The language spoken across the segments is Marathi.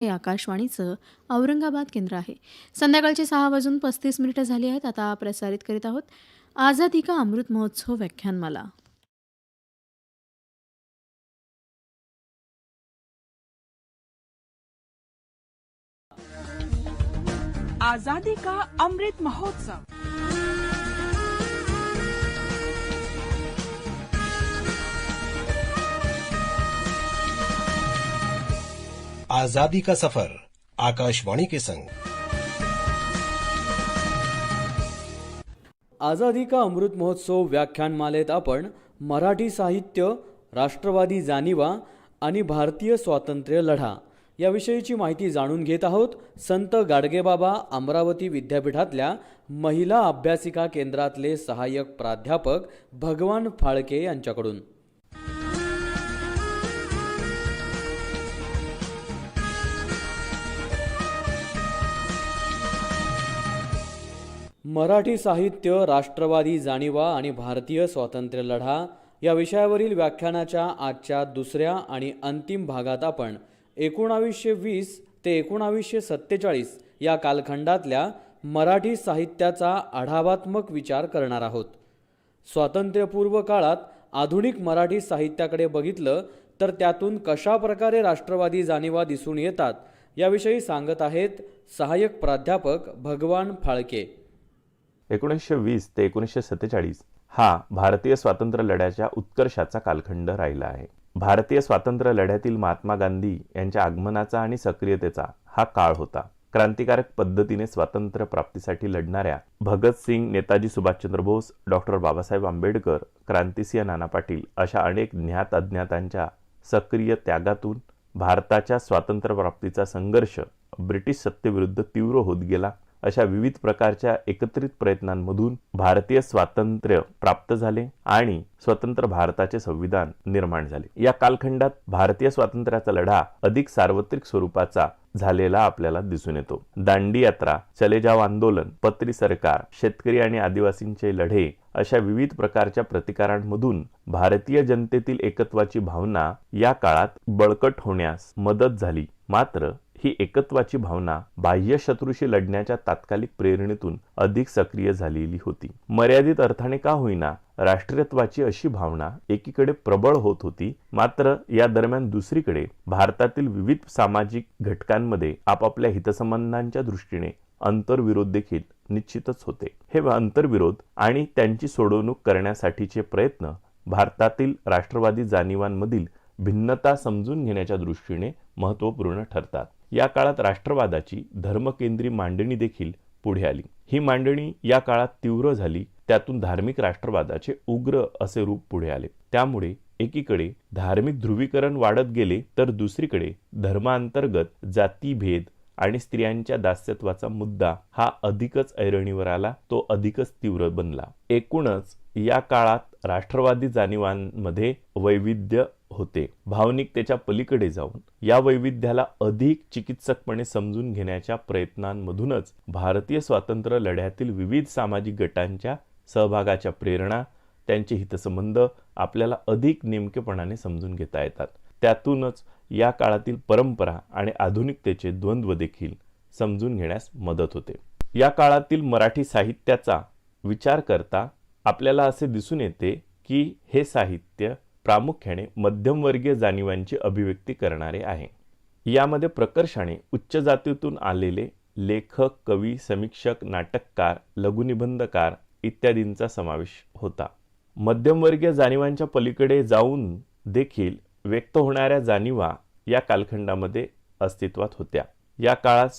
हे आकाशवाणीचं औरंगाबाद केंद्र आहे. संध्याकाळचे 6:35 झाली आहेत. आता प्रसारित करीत आहोत आझादी का अमृत महोत्सव व्याख्यानमाला. आजादी का अमृत महोत्सव। आजादी का सफर आकाशवाणी के संग। आझादी का अमृत महोत्सव व्याख्यानमालेत आपण मराठी साहित्य, राष्ट्रवादी जाणिवा आणि भारतीय स्वातंत्र्य लढा याविषयीची माहिती जाणून घेत आहोत. संत गाडगेबाबा अमरावती विद्यापीठातल्या महिला अभ्यासिका केंद्रातले सहाय्यक प्राध्यापक भगवान फाळके यांच्याकडून. मराठी साहित्य, राष्ट्रवादी जाणिवा आणि भारतीय स्वातंत्र्य लढा या विषयावरील व्याख्यानाच्या आजच्या दुसऱ्या आणि अंतिम भागात आपण 1920 ते 1947 या कालखंडातल्या मराठी साहित्याचा आढावात्मक विचार करणार आहोत. स्वातंत्र्यपूर्व काळात आधुनिक मराठी साहित्याकडे बघितलं तर त्यातून कशा प्रकारे राष्ट्रवादी जाणिवा दिसून येतात याविषयी सांगत आहेत सहाय्यक प्राध्यापक भगवान फाळके. 1920 ते 1947 हा भारतीय स्वातंत्र्य लढ्याच्या उत्कर्षाचा कालखंड राहिला आहे. भारतीय स्वातंत्र्य लढ्यातील महात्मा गांधी यांच्या आगमनाचा आणि सक्रियतेचा हा काळ होता. क्रांतिकारक पद्धतीने स्वातंत्र्य प्राप्तीसाठी लढणाऱ्या भगतसिंग, नेताजी सुभाषचंद्र बोस, डॉक्टर बाबासाहेब आंबेडकर, क्रांतिसिंह नाना पाटील अशा अनेक ज्ञात अज्ञातांच्या सक्रिय त्यागातून भारताच्या स्वातंत्र्य प्राप्तीचा संघर्ष ब्रिटिश सत्तेविरुद्ध तीव्र होत गेला. अशा विविध प्रकारच्या एकत्रित प्रयत्नांमधून भारतीय स्वातंत्र्य प्राप्त झाले आणि स्वतंत्र भारताचे संविधान निर्माण झाले. या कालखंडात भारतीय स्वातंत्र्याचा लढा अधिक सार्वत्रिक स्वरूपाचा झालेला आपल्याला दिसून येतो. दांडी यात्रा, चले जाव आंदोलन, पत्री सरकार, शेतकरी आणि आदिवासींचे लढे अशा विविध प्रकारच्या प्रतिकारांमधून भारतीय जनतेतील एकत्वाची भावना या काळात बळकट होण्यास मदत झाली. मात्र ही एकत्वाची भावना बाह्य शत्रूशी लढण्याच्या तात्कालिक प्रेरणेतून अधिक सक्रिय झालेली होती. मर्यादित अर्थाने का होईना राष्ट्रीयत्वाची अशी भावना एकीकडे प्रबळ होत होती. मात्र या दरम्यान दुसरीकडे भारतातील विविध सामाजिक घटकांमध्ये आपापल्या हितसंबंधांच्या दृष्टीने आंतरविरोध देखील निश्चितच होते. हे आंतरविरोध आणि त्यांची सोडवणूक करण्यासाठीचे प्रयत्न भारतातील राष्ट्रवादी जाणिवांमधील भिन्नता समजून घेण्याच्या दृष्टीने महत्त्वपूर्ण ठरतात. या काळात राष्ट्रवादाची धर्मकेंद्री मांडणी देखील पुढे आली. ही मांडणी या काळात तीव्र झाली. त्यातून धार्मिक राष्ट्रवादाचे उग्र असे रूप पुढे आले. त्यामुळे एकीकडे धार्मिक ध्रुवीकरण वाढत गेले तर दुसरीकडे धर्मांतर्गत जातीभेद आणि स्त्रियांच्या दास्यत्वाचा मुद्दा हा अधिकच ऐरणीवर आला. तो अधिकच तीव्र बनला. एकूणच या काळात राष्ट्रवादी जाणिवांमध्ये वैविध्य होते. भावनिकतेच्या पलीकडे जाऊन या वैविध्याला अधिक चिकित्सकपणे समजून घेण्याच्या प्रयत्नांमधूनच भारतीय स्वातंत्र्य लढ्यातील विविध सामाजिक गटांच्या सहभागाच्या प्रेरणा, त्यांचे हितसंबंध आपल्याला अधिक नेमकेपणाने समजून घेता येतात. त्यातूनच या काळातील परंपरा आणि आधुनिकतेचे द्वंद्व देखील समजून घेण्यास मदत होते. या काळातील मराठी साहित्याचा विचार करता आपल्याला असे दिसून येते की हे साहित्य प्रामुख्याने मध्यमवर्गीय जाणिवांची अभिव्यक्ती करणारे आहे. यामध्ये प्रकर्षाने उच्च जातीतून आलेले लेखक, कवी, समीक्षक, नाटककार, लघुनिबंधकार इत्यादींचा समावेश होता. मध्यमवर्गीय जाणिवांच्या पलीकडे जाऊन देखील व्यक्त होणाऱ्या जाणिवा या कालखंडामध्ये अस्तित्वात होत्या. या काळात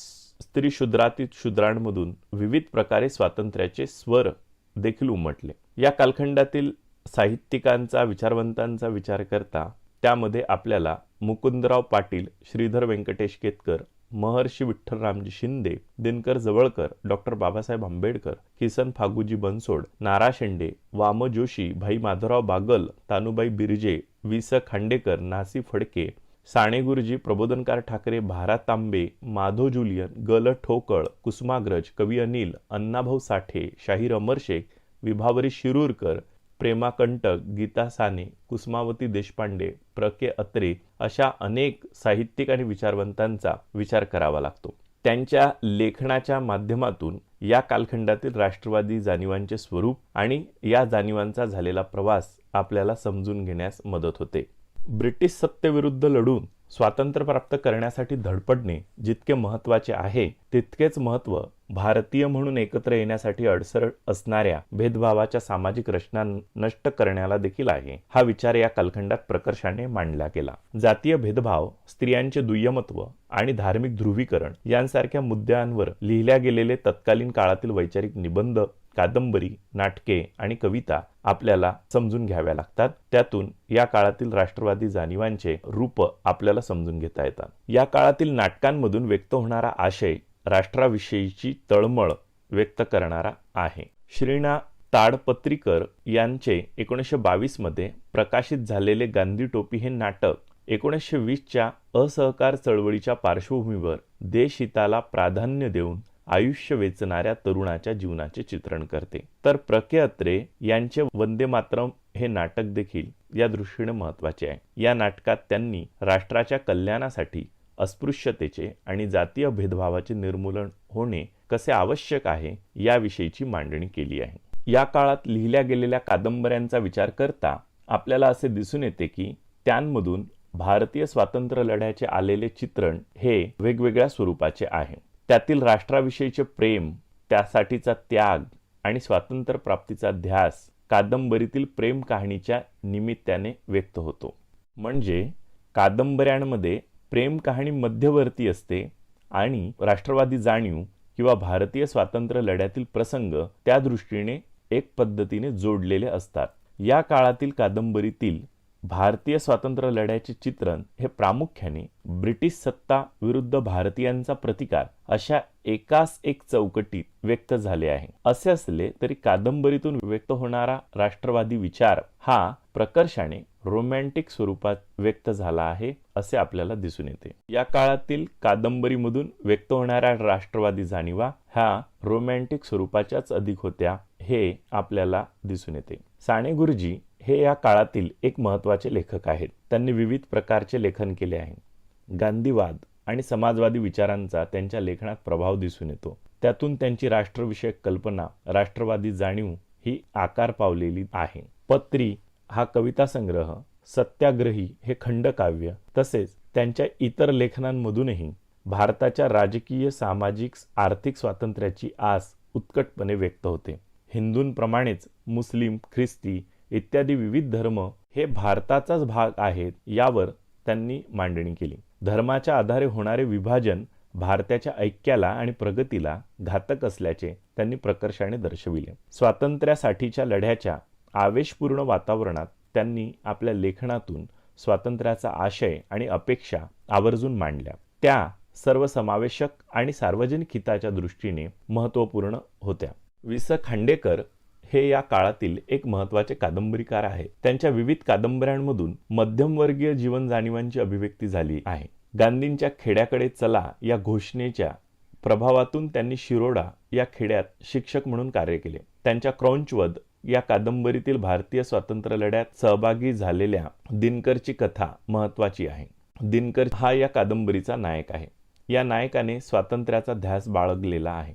स्त्री शूद्रातीत शूद्रांमधून विविध प्रकारे स्वातंत्र्याचे स्वर देखील उमटले. या कालखंडातील साहित्यिकांचा, विचारवंतांचा विचार करता त्यामध्ये आपल्याला मुकुंदराव पाटील, श्रीधर व्यंकटेश केतकर, महर्षी विठ्ठलरामजी शिंदे, दिनकर जवळकर, डॉक्टर बाबासाहेब आंबेडकर, किसन फागुजी बनसोड, नारा शेंडे, वाम जोशी, भाई माधवराव बागल, तानुबाई बिर्जे, वि. स. खांडेकर, नासी फडके, साने गुरुजी, प्रबोधनकार ठाकरे, भारा तांबे, माधव जुलियन, ग. ल. ठोकळ, कुसुमाग्रज, कवी अनिल, अण्णाभाऊ साठे, शाहीर अमर शेख, विभावरी शिरूरकर, प्रेमा कंटक, गीता साने, कुसुमावती देशपांडे, प्र के अत्रे अशा अनेक साहित्यिक आणि विचारवंतांचा विचार करावा लागतो. त्यांच्या लेखनाच्या माध्यमातून या कालखंडातील राष्ट्रवादी जाणीवांचे स्वरूप आणि या जाणीवांचा झालेला प्रवास आपल्याला समजून घेण्यास मदत होते. ब्रिटिश सत्तेविरुद्ध लढून स्वातंत्र्य प्राप्त करण्यासाठी धडपडणे जितके महत्त्वाचे आहे तितकेच महत्त्व भारतीय म्हणून एकत्र येण्यासाठी अडसर असणाऱ्या भेदभावाच्या सामाजिक रचना नष्ट करण्याला देखील आहे. हा विचार या कालखंडात प्रकर्षाने मांडला गेला. जातीय भेदभाव, स्त्रियांचे दुय्यमत्व आणि धार्मिक ध्रुवीकरण यांसारख्या मुद्द्यांवर लिहिल्या गेलेले तत्कालीन काळातील वैचारिक निबंध, कादंबरी, नाटके आणि कविता आपल्याला समजून घ्याव्या लागतात. त्यातून या काळातील राष्ट्रवादी जाणीवांचे रूप आपल्याला समजून घेता येतात. या काळातील नाटकांमधून व्यक्त होणारा आशय राष्ट्राविषयीची तळमळ व्यक्त करणारा आहे. श्रीना ताडपत्रीकर यांचे 1922 मध्ये प्रकाशित झालेले गांधी टोपी हे नाटक 1920च्या असहकार चळवळीच्या पार्श्वभूमीवर देशहिताला प्राधान्य देऊन आयुष्य वेचणाऱ्या तरुणाच्या जीवनाचे चित्रण करते. तर प्र के अत्रे यांचे वंदे मातरम हे नाटक देखील या दृष्टीने महत्त्वाचे आहे. या नाटकात त्यांनी राष्ट्राच्या कल्याणासाठी अस्पृश्यतेचे आणि जातीय भेदभावाचे निर्मूलन होणे कसे आवश्यक आहे याविषयीची मांडणी केली आहे. या काळात लिहिल्या गेलेल्या कादंबऱ्यांचा विचार करता आपल्याला असे दिसून येते की त्यांमधून भारतीय स्वातंत्र्य लढ्याचे आलेले चित्रण हे वेगवेगळ्या स्वरूपाचे आहे. त्यातील राष्ट्राविषयीचे प्रेम, त्यासाठीचा त्याग आणि स्वातंत्र्य प्राप्तीचा ध्यास कादंबरीतील प्रेम कहाणीच्या निमित्ताने व्यक्त होतो. म्हणजे कादंबऱ्यांमध्ये प्रेम कहाणी मध्यवर्ती असते आणि राष्ट्रवादी जाणीव किंवा भारतीय स्वातंत्र्य लढ्यातील प्रसंग त्या दृष्टीने एक पद्धतीने जोडलेले असतात. या काळातील कादंबरीतील भारतीय स्वातंत्र्य लढ्याचे चित्रण हे प्रामुख्याने ब्रिटिश सत्ता विरुद्ध भारतीयांचा प्रतिकार अशा एकास एक चौकटीत व्यक्त झाले आहे. असे असले तरी कादंबरीतून व्यक्त होणारा राष्ट्रवादी विचार हा प्रकर्षाने रोमॅन्टिक स्वरूपात व्यक्त झाला आहे असे आपल्याला दिसून येते. या काळातील कादंबरीमधून व्यक्त होणाऱ्या राष्ट्रवादी जाणीवा ह्या रोमॅन्टिक स्वरूपाच्याच अधिक होत्या हे आपल्याला दिसून येते. साने गुरुजी हे या काळातील एक महत्त्वाचे लेखक आहेत. त्यांनी विविध प्रकारचे लेखन केले आहे. गांधीवाद आणि समाजवादी विचारांचा त्यांच्या लेखनात प्रभाव दिसून येतो. त्यातून त्यांची राष्ट्रविषयक कल्पना, राष्ट्रवादी जाणीव ही आकार पावलेली आहे. पत्री हा कविता संग्रह, सत्याग्रही हे खंडकाव्य तसेच त्यांच्या इतर लेखनांमधूनही भारताच्या राजकीय, सामाजिक, आर्थिक स्वातंत्र्याची आस उत्कटपणे व्यक्त होते. हिंदूंप्रमाणेच मुस्लिम, ख्रिस्ती इत्यादी विविध धर्म हे भारताचाच भाग आहेत यावर त्यांनी मांडणी केली. धर्माच्या आधारे होणारे विभाजन भारताच्या ऐक्याला आणि प्रगतीला घातक असल्याचे त्यांनी प्रकर्षाने दर्शविले. स्वातंत्र्यासाठीच्या लढ्याच्या आवेशपूर्ण वातावरणात त्यांनी आपल्या लेखनातून स्वातंत्र्याचा आशय आणि अपेक्षा आवर्जून मांडल्या. त्या सर्वसमावेशक आणि सार्वजनिक हिताच्या दृष्टीने महत्त्वपूर्ण होत्या. वि स खांडेकर हे या काळातील एक महत्त्वाचे कादंबरीकार आहेत. त्यांच्या विविध कादंबऱ्यांमधून मध्यमवर्गीय जीवन जाणीवांची अभिव्यक्ती झाली आहे. गांधींच्या खेड्याकडे चला या घोषणेच्या प्रभावातून त्यांनी शिरोडा या खेड्यात शिक्षक म्हणून कार्य केले. त्यांच्या क्रौंचवध या कादंबरीतील भारतीय स्वातंत्र्य लढ्यात सहभागी झालेल्या दिनकरची कथा महत्त्वाची आहे. दिनकर हा या कादंबरीचा नायक आहे. या नायकाने स्वातंत्र्याचा ध्यास बाळगलेला आहे.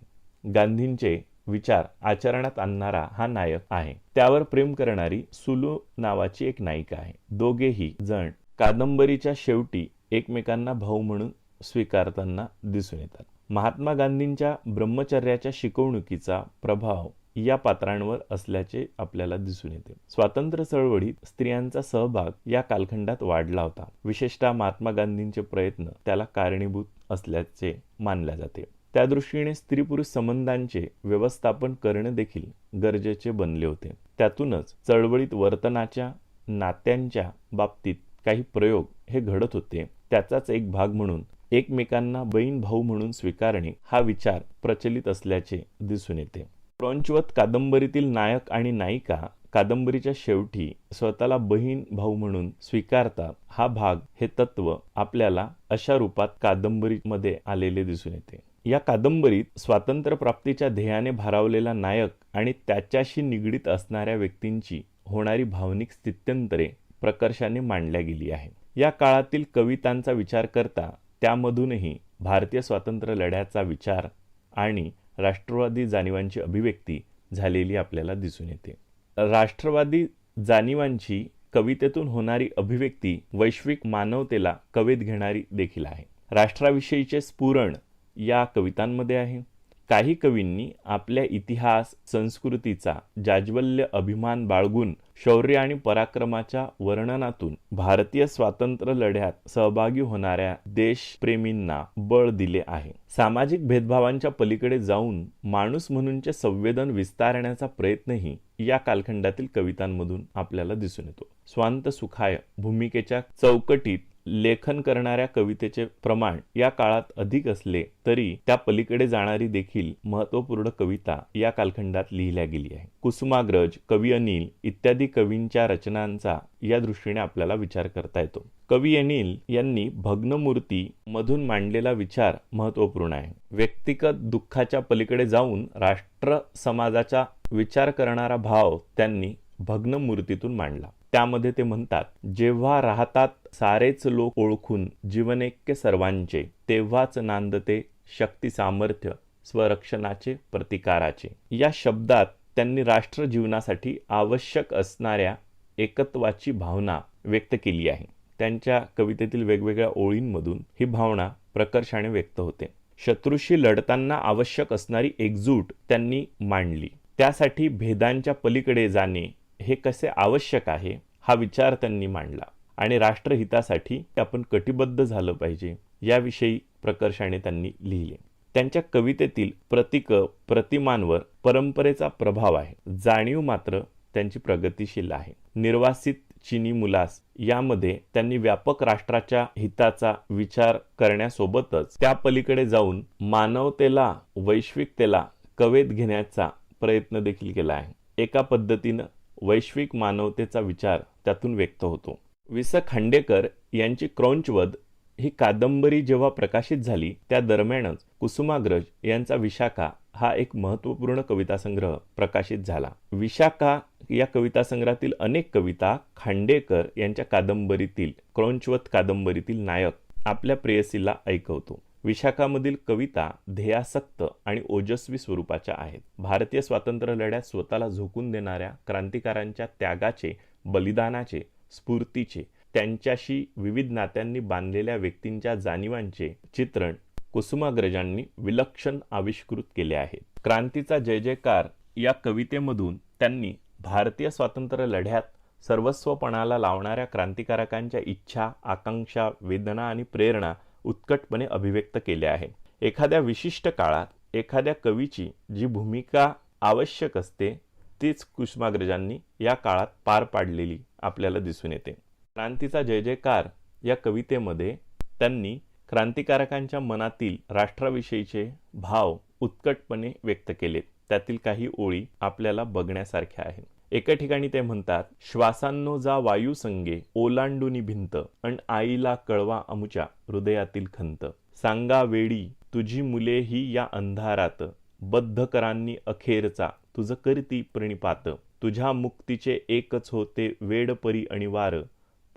गांधींचे विचार आचरणात आणणारा हा नायक आहे. त्यावर प्रेम करणारी सुलू नावाची एक नायिका आहे. दोघेही जण कादंबरीच्या शेवटी एकमेकांना भाऊ म्हणून स्वीकारताना दिसून येतात. महात्मा गांधींच्या ब्रह्मचर्याच्या शिकवणुकीचा प्रभाव या पात्रांवर असल्याचे आपल्याला दिसून येते. स्वातंत्र्य चळवळीत स्त्रियांचा सहभाग या कालखंडात वाढला होता. विशेषतः महात्मा गांधींचे प्रयत्न त्याला कारणीभूत असल्याचे मानले जाते. त्या दृष्टीने स्त्री पुरुष संबंधांचे व्यवस्थापन करणे देखील गरजेचे बनले होते. त्यातूनच चळवळीत वर्तनाच्या, नात्यांच्या बाबतीत काही प्रयोग हे घडत होते. त्याचाच एक भाग म्हणून एकमेकांना बहीण भाऊ म्हणून स्वीकारणे हा विचार प्रचलित असल्याचे दिसून येते. क्रौंचवध कादंबरीतील नायक आणि नायिका कादंबरीच्या शेवटी स्वतःला बहीण भाऊ म्हणून स्वीकारतात. हा भाग, हे तत्व आपल्याला अशा रूपात कादंबरीमध्ये आलेले दिसून येते. या कादंबरीत स्वातंत्र्य प्राप्तीच्या ध्येयाने भारावलेला नायक आणि त्याच्याशी निगडीत असणाऱ्या व्यक्तींची होणारी भावनिक स्थित्यंतरे प्रकर्षाने मांडल्या गेली आहे. या काळातील कवितांचा विचार करता त्यामधूनही भारतीय स्वातंत्र्य लढ्याचा विचार आणि राष्ट्रवादी जाणीवांची अभिव्यक्ती झालेली आपल्याला दिसून येते. राष्ट्रवादी जाणीवांची कवितेतून होणारी अभिव्यक्ती वैश्विक मानवतेला कवेत घेणारी देखील आहे. राष्ट्राविषयीचे स्फुरण या कवितांमध्ये आहे. काही कवींनी आपल्या इतिहास संस्कृतीचा जाज्वल्य अभिमान बाळगून शौर्य आणि पराक्रमाच्या वर्णनातून भारतीय स्वातंत्र्य लढ्यात सहभागी होणाऱ्या देशप्रेमींना बळ दिले आहे. सामाजिक भेदभावांच्या पलीकडे जाऊन माणूस म्हणूनचे संवेदन विस्तारण्याचा प्रयत्नही या कालखंडातील कवितांमधून आपल्याला दिसून येतो. स्वांत सुखाय भूमिकेच्या चौकटीत लेखन करणाऱ्या कवितेचे प्रमाण या काळात अधिक असले तरी त्या पलीकडे जाणारी देखील महत्त्वपूर्ण कविता या कालखंडात लिहिल्या गेली आहे. कुसुमाग्रज, कवी अनिल इत्यादी कवींच्या रचनांचा या दृष्टीने आपल्याला विचार करता येतो. कवी अनिल यांनी भग्नमूर्ती मधून मांडलेला विचार महत्त्वपूर्ण आहे. व्यक्तिगत दुःखाच्या पलीकडे जाऊन राष्ट्र समाजाचा विचार करणारा भाव त्यांनी भग्नमूर्तीतून मांडला. त्यामध्ये ते म्हणतात, जेव्हा राहतात सारेच लोक ओळखून जीवनैक्य सर्वांचे, तेव्हाच नांदते शक्ती सामर्थ्य स्वरक्षणाचे प्रतिकाराचे. या शब्दात त्यांनी राष्ट्र जीवनासाठी आवश्यक असणाऱ्या एकत्वाची भावना व्यक्त केली आहे. त्यांच्या कवितेतील वेगवेगळ्या ओळींमधून ही भावना प्रकर्षाने व्यक्त होते. शत्रूशी लढताना आवश्यक असणारी एकजूट त्यांनी मांडली. त्यासाठी भेदांच्या पलीकडे जाणे हे कसे आवश्यक आहे हा विचार त्यांनी मांडला आणि राष्ट्रहितासाठी आपण कटिबद्ध झालं पाहिजे याविषयी प्रकर्षाने त्यांनी लिहिले. त्यांच्या कवितेतील प्रतीक प्रतिमांवर परंपरेचा प्रभाव आहे. जाणीव मात्र त्यांची प्रगतिशील आहे. निर्वासित चिनी मुलास यामध्ये त्यांनी व्यापक राष्ट्राच्या हिताचा विचार करण्यासोबतच त्या पलीकडे जाऊन मानवतेला वैश्विकतेला कवेत घेण्याचा प्रयत्न देखील केला आहे. एका पद्धतीनं वैश्विक मानवतेचा विचार त्यातून व्यक्त होतो. वि. स. खांडेकर यांची क्रौंचवध ही कादंबरी जेव्हा प्रकाशित झाली त्या दरम्यानच कुसुमाग्रज यांचा विशाखा हा एक महत्त्वपूर्ण कवितासंग्रह प्रकाशित झाला. विशाखा या कवितासंग्रहातील अनेक कविता खांडेकर यांच्या कादंबरीतील क्रौंचवध कादंबरीतील नायक आपल्या प्रेयसीला ऐकवतो. विशाखामधील कविता ध्येयासक्त आणि ओजस्वी स्वरूपाच्या आहेत. भारतीय स्वातंत्र्य लढ्यात स्वतःला झोकून देणाऱ्या क्रांतिकारांच्या त्यागाचे, बलिदानाचे, स्फूर्तीचे, त्यांच्याशी विविध नात्यांनी बांधलेल्या व्यक्तींच्या जाणीवांचे चित्रण कुसुमाग्रजांनी विलक्षण आविष्कृत केले आहे. क्रांतीचा जय जयकार या कवितेमधून त्यांनी भारतीय स्वातंत्र्य लढ्यात सर्वस्वपणाला लावणाऱ्या क्रांतिकारकांच्या इच्छा, आकांक्षा, वेदना आणि प्रेरणा उत्कटपणे अभिव्यक्त केल्या आहे. एखाद्या विशिष्ट काळात एखाद्या कवीची जी भूमिका आवश्यक असते तीच कुसुमाग्रजांनी या काळात पार पाडलेली आपल्याला दिसून येते. क्रांतीचा जय जयकार या कवितेमध्ये त्यांनी क्रांतिकारकांच्या मनातील राष्ट्राविषयीचे भाव उत्कटपणे व्यक्त केलेत. त्यातील काही ओळी आपल्याला बघण्यासारख्या आहेत. एका ठिकाणी ते म्हणतात, श्वासांनो जा वायू संगे ओलांडूनी भिंत, अन आईला कळवा अमुच्या हृदयातील खंत. सांगा वेडी तुझी मुले ही या अंधारात, बद्धकरांनी अखेरचा तुझ करती प्रणिपात. तुझ्या मुक्तीचे एकच होते वेडपरी अनिवार,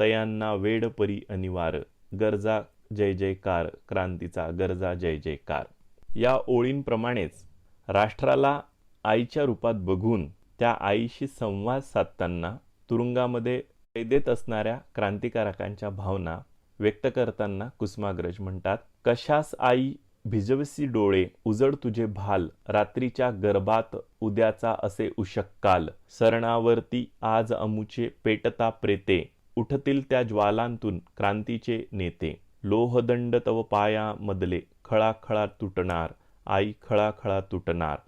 तयांना वेडपरी अनिवार. गरजा जय जयकार क्रांतीचा गरजा जय जयकार. या ओळींप्रमाणेच राष्ट्राला आईच्या रूपात बघून त्या आईशी संवाद साधताना तुरुंगामध्ये कैदेत असणाऱ्या क्रांतिकारकांच्या भावना व्यक्त करताना कुसुमाग्रज म्हणतात, कशास आई भिजवसी डोळे, उजड तुझे भाल, रात्रीच्या गर्भात उद्याचा असे उशक्काल. सरणावरती आज अमुचे पेटता प्रेते, उठतील त्या ज्वालांतून क्रांतीचे नेते. लोहदंड तव पाया मधले खळाखळा तुटणार, आई खळाखळा तुटणार.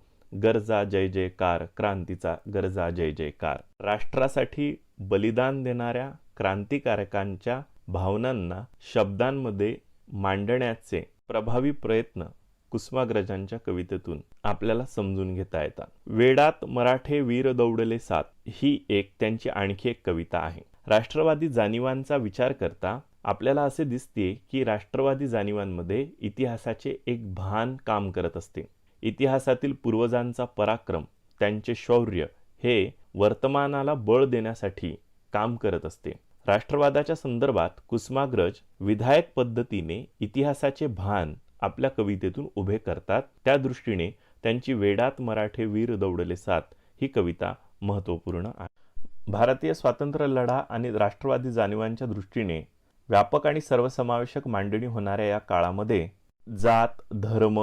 गरजा जय जयकार क्रांतीचा गरजा जय जयकार. राष्ट्रासाठी बलिदान देणाऱ्या क्रांतिकारकांच्या भावनांना शब्दांमध्ये मांडण्याचे प्रभावी प्रयत्न कुसुमाग्रजांच्या कवितेतून आपल्याला समजून घेता येतात. वेडात मराठे वीर दौडले सात ही एक त्यांची आणखी एक कविता आहे. राष्ट्रवादी जाणीवांचा विचार करता आपल्याला असे दिसते की राष्ट्रवादी जाणीवांमध्ये इतिहासाचे एक भान काम करत असते. इतिहासातील पूर्वजांचा पराक्रम, त्यांचे शौर्य हे वर्तमानाला बळ देण्यासाठी काम करत असते. राष्ट्रवादाच्या संदर्भात कुसुमाग्रज विधायक पद्धतीने इतिहासाचे भान आपल्या कवितेतून उभे करतात. त्या दृष्टीने त्यांची वेडात मराठे वीर दौडले साथ ही कविता महत्त्वपूर्ण आहे. भारतीय स्वातंत्र्य लढा आणि राष्ट्रवादी जाणीवांच्या दृष्टीने व्यापक आणि सर्वसमावेशक मांडणी होणाऱ्या या काळामध्ये जात, धर्म,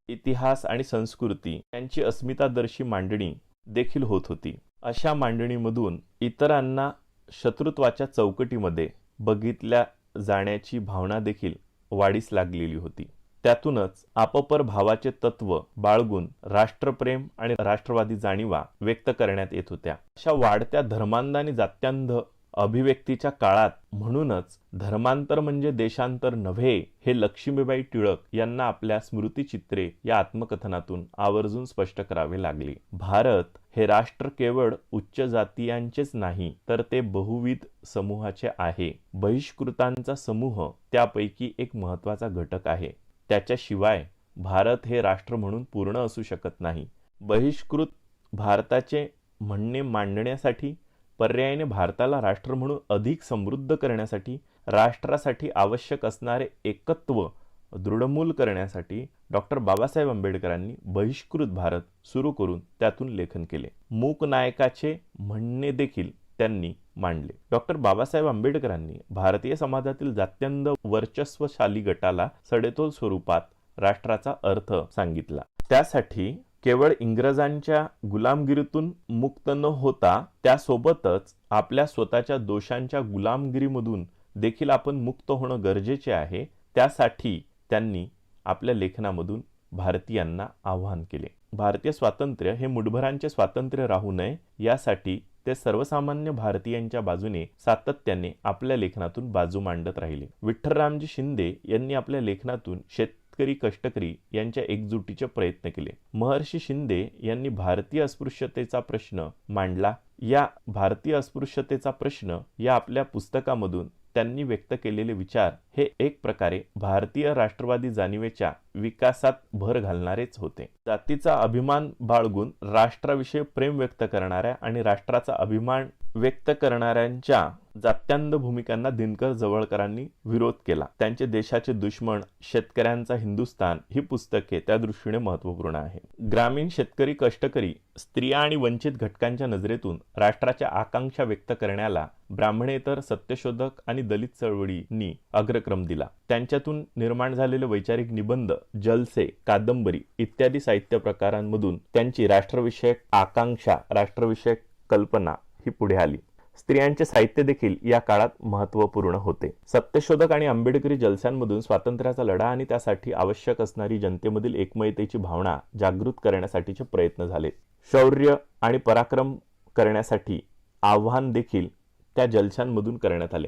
इतिहास आणि संस्कृती यांची अस्मितादर्शी मांडणी देखील होत होती. अशा मांडणीमधून इतरांना शत्रुत्वाच्या चौकटीमध्ये बघितल्या जाण्याची भावना देखील वाढीस लागलेली होती. त्यातूनच आपपर भावाचे तत्व बाळगून राष्ट्रप्रेम आणि राष्ट्रवादी जाणीवा व्यक्त करण्यात येत होत्या. अशा वाढत्या धर्मांध आणि जात्यांध अभिव्यक्तीच्या काळात म्हणूनच धर्मांतर म्हणजे देशांतर नव्हे हे लक्ष्मीबाई टिळक यांना आपल्या स्मृतिचित्रे या आत्मकथनातून आवर्जून स्पष्ट करावे लागले. भारत हे राष्ट्र केवळ उच्च जातीयांचेच नाही तर ते बहुविध समूहाचे आहे. बहिष्कृतांचा समूह त्यापैकी एक महत्त्वाचा घटक आहे. त्याच्याशिवाय भारत हे राष्ट्र म्हणून पूर्ण असू शकत नाही. बहिष्कृत भारताचे म्हणणे मांडण्यासाठी, पर्यायाने भारताला राष्ट्र म्हणून अधिक समृद्ध करण्यासाठी, राष्ट्रासाठी आवश्यक असणारे एकत्व दृढमूल करण्यासाठी डॉक्टर बाबासाहेब आंबेडकरांनी बहिष्कृत भारत सुरू करून त्यातून लेखन केले. मूकनायकाचे म्हणणे देखील त्यांनी मांडले. डॉक्टर बाबासाहेब आंबेडकरांनी भारतीय समाजातील जात्यंध वर्चस्वशाली गटाला सडेतोड स्वरूपात राष्ट्राचा अर्थ सांगितला. त्यासाठी केवळ इंग्रजांच्या गुलामगिरीतून मुक्त न होता त्यासोबतच आपल्या स्वतःच्या दोषांच्या गुलामगिरीमधून देखील आपण मुक्त होणं गरजेचे आहे. त्यासाठी त्यांनी आपल्या लेखनामधून भारतीयांना आवाहन केले. भारतीय स्वातंत्र्य हे मुठभरांचे स्वातंत्र्य राहू नये यासाठी ते सर्वसामान्य भारतीयांच्या बाजूने सातत्याने आपल्या लेखनातून बाजू मांडत राहिले. विठ्ठलरामजी शिंदे यांनी आपल्या लेखनातून शेतकरी कष्टकरी यांच्या एकजुटीचे प्रयत्न केले. महर्षी शिंदे यांनी भारतीय अस्पृश्यतेचा प्रश्न मांडला. या भारतीय अस्पृश्यतेचा प्रश्न या आपल्या पुस्तकामधून त्यांनी व्यक्त केलेले विचार हे एक प्रकारे भारतीय राष्ट्रवादी जाणीवेच्या विकासात भर घालणारेच होते. जातीचा अभिमान बाळगून राष्ट्राविषयी प्रेम व्यक्त करणाऱ्या आणि राष्ट्राचा अभिमान व्यक्त करणाऱ्यांच्या जात्यांध भूमिकांना दिनकर जवळकरांनी विरोध केला. त्यांचे देशाचे दुश्मन, शेतकऱ्यांचा हिंदुस्थान ही पुस्तके त्या दृष्टीने महत्त्वपूर्ण आहे. ग्रामीण शेतकरी कष्टकरी, स्त्रिया आणि वंचित घटकांच्या नजरेतून राष्ट्राच्या आकांक्षा व्यक्त करण्याला ब्राह्मणेतर, सत्यशोधक आणि दलित चळवळींनी अग्रक्रम दिला. त्यांच्यातून निर्माण झालेले वैचारिक निबंध, जलसे, कादंबरी इत्यादी साहित्य प्रकारांमधून त्यांची राष्ट्रविषयक आकांक्षा, राष्ट्रविषयक कल्पना ही पुढे आली. स्त्रियांचे साहित्य देखील या काळात महत्त्वपूर्ण होते. सत्यशोधक आणि आंबेडकरी जलस्यांमधून स्वातंत्र्याचा लढा आणि त्यासाठी आवश्यक असणारी जनतेमधील एकमयतेची भावना जागृत करण्यासाठीचे प्रयत्न झाले. शौर्य आणि पराक्रम करण्यासाठी आव्हान देखील त्या जलस्यांमधून करण्यात आले.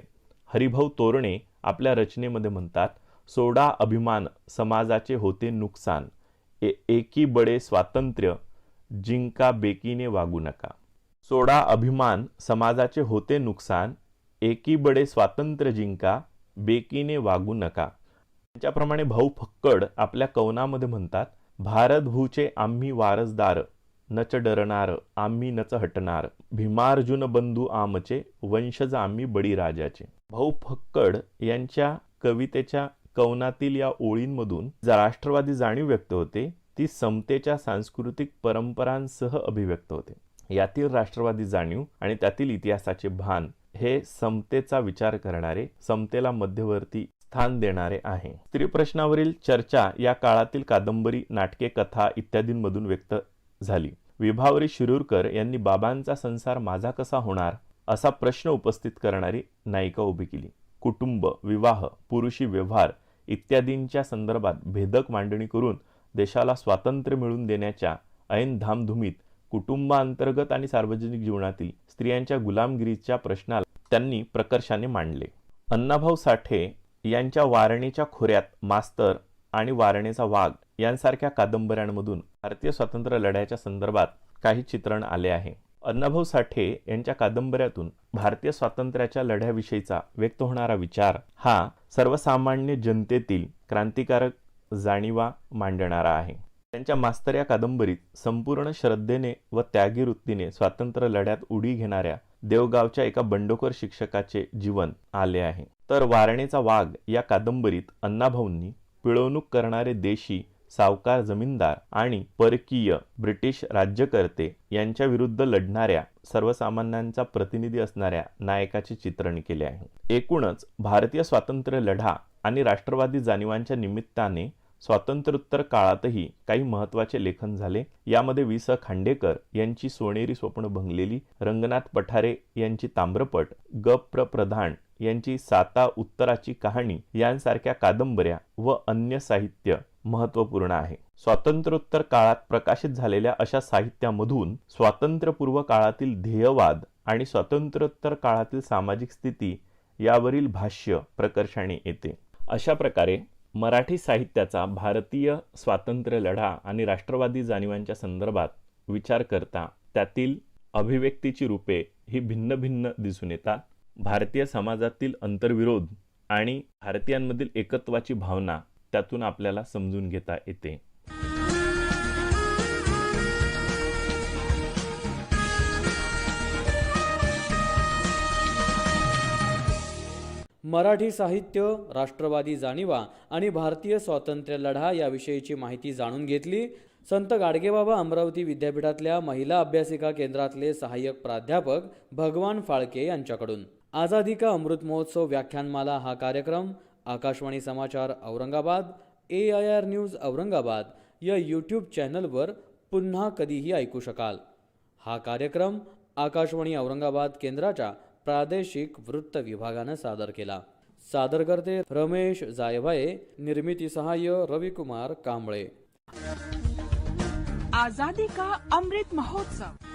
हरिभाऊ तोरणे आपल्या रचनेमध्ये म्हणतात, सोडा अभिमान समाजाचे होते नुकसान, एकी बडे स्वातंत्र्य जिंका बेकीने वागू नका. सोडा अभिमान समाजाचे होते नुकसान, एकी बडे स्वातंत्र्य जिंका बेकीने वागू नका. त्याप्रमाणे भाऊ फक्कड आपल्या कवनामध्ये म्हणतात, भारत भूचे आम्ही वारसदार, नच डरणार आम्ही नच हटणार, भीमार्जुन बंधू आमचे, वंशज आम्ही बळीराजाचे. भाऊ फक्कड यांच्या कवितेच्या कवनातील या ओळींमधून राष्ट्रवादी जाणीव व्यक्त होते ती समतेच्या सांस्कृतिक परंपरांसह अभिव्यक्त होते. यातील राष्ट्रवादी जाणीव आणि त्यातील इतिहासाचे भान हे समतेचा विचार करणारे, समतेला मध्यवर्ती स्थान देणारे आहे. स्त्री प्रश्नावरील चर्चा या काळातील कादंबरी, नाटके, कथा इत्यादींमधून व्यक्त झाली. विभावरी शिरूरकर यांनी बाबांचा संसार माझा कसा होणार असा प्रश्न उपस्थित करणारी नायिका उभी केली. कुटुंब, विवाह, पुरुषी व्यवहार इत्यादींच्या संदर्भात भेदक मांडणी करून देशाला स्वातंत्र्य मिळवून देण्याच्या ऐन धामधुमीत कुटुंबांतर्गत आणि सार्वजनिक जीवनातील स्त्रियांच्या गुलामगिरीच्या प्रश्नाला त्यांनी प्रकर्षाने मांडले. अण्णाभाऊ साठे यांच्या वारणेच्या खोऱ्यात मास्तर आणि वारणेचा वाघ यांसारख्या कादंबऱ्यांमधून भारतीय स्वातंत्र्य लढ्याच्या संदर्भात काही चित्रण आले आहे. अण्णाभाऊ साठे यांच्या कादंबऱ्यातून भारतीय स्वातंत्र्याच्या लढ्याविषयीचा व्यक्त होणारा विचार हा सर्वसामान्य जनतेतील क्रांतिकारक जाणीवा मांडणारा आहे. त्यांच्या मास्तर या कादंबरीत संपूर्ण श्रद्धेने व त्यागी वृत्तीने स्वातंत्र्य लढ्यात उडी घेणाऱ्या देवगावच्या एका बंडखोर शिक्षकाचे जीवन आले आहे. तर वारणेचा वाघ या कादंबरीत अण्णाभाऊंनी पिळवणूक करणारे देशी सावकार जमीनदार आणि परकीय ब्रिटिश राज्यकर्ते यांच्या विरुद्ध लढणाऱ्या सर्वसामान्यांचा प्रतिनिधी असणाऱ्या नायकाचे चित्रण केले आहे. एकूणच भारतीय स्वातंत्र्य लढा आणि राष्ट्रवादी जाणीवांच्या निमित्ताने स्वातंत्र्योत्तर काळातही काही महत्त्वाचे लेखन झाले. यामध्ये वि. स. खांडेकर यांची सोनेरी स्वप्न भंगलेली, रंगनाथ पठारे यांची ताम्रपट, ग. प्र. प्रधान यांची साता उत्तराची कहाणी यांसारख्या कादंबऱ्या व अन्य साहित्य महत्त्वपूर्ण आहे. स्वातंत्र्योत्तर काळात प्रकाशित झालेल्या अशा साहित्यामधून स्वातंत्र्यपूर्व काळातील ध्येयवाद आणि स्वातंत्र्योत्तर काळातील सामाजिक स्थिती यावरील भाष्य प्रकर्षाने येते. अशा प्रकारे मराठी साहित्याचा भारतीय स्वातंत्र्य लढा आणि राष्ट्रवादी जाणीवांच्या संदर्भात विचार करता त्यातील अभिव्यक्तीची रूपे ही भिन्न भिन्न दिसून येतात. भारतीय समाजातील अंतर्विरोध आणि भारतीयांमधील एकत्वाची भावना त्यातून आपल्याला समजून घेता येते. मराठी साहित्य, राष्ट्रवादी जाणीवा आणि भारतीय स्वातंत्र्य लढा याविषयीची माहिती जाणून घेतली. संत गाडगेबाबा अमरावती विद्यापीठातल्या महिला अभ्यासिका केंद्रातले सहाय्यक प्राध्यापक भगवान फाळके यांच्याकडून. आझादी का अमृत महोत्सव व्याख्यानमाला हा कार्यक्रम आकाशवाणी समाचार औरंगाबाद, AIR न्यूज औरंगाबाद या यूट्यूब चॅनलवर पुन्हा कधीही ऐकू शकाल. हा कार्यक्रम आकाशवाणी औरंगाबाद केंद्राच्या प्रादेशिक वृत्त विभागानं सादर केला. सादर करते रमेश जायभाये, निर्मिती सहाय्य रविकुमार कांबळे. आजादी का अमृत महोत्सव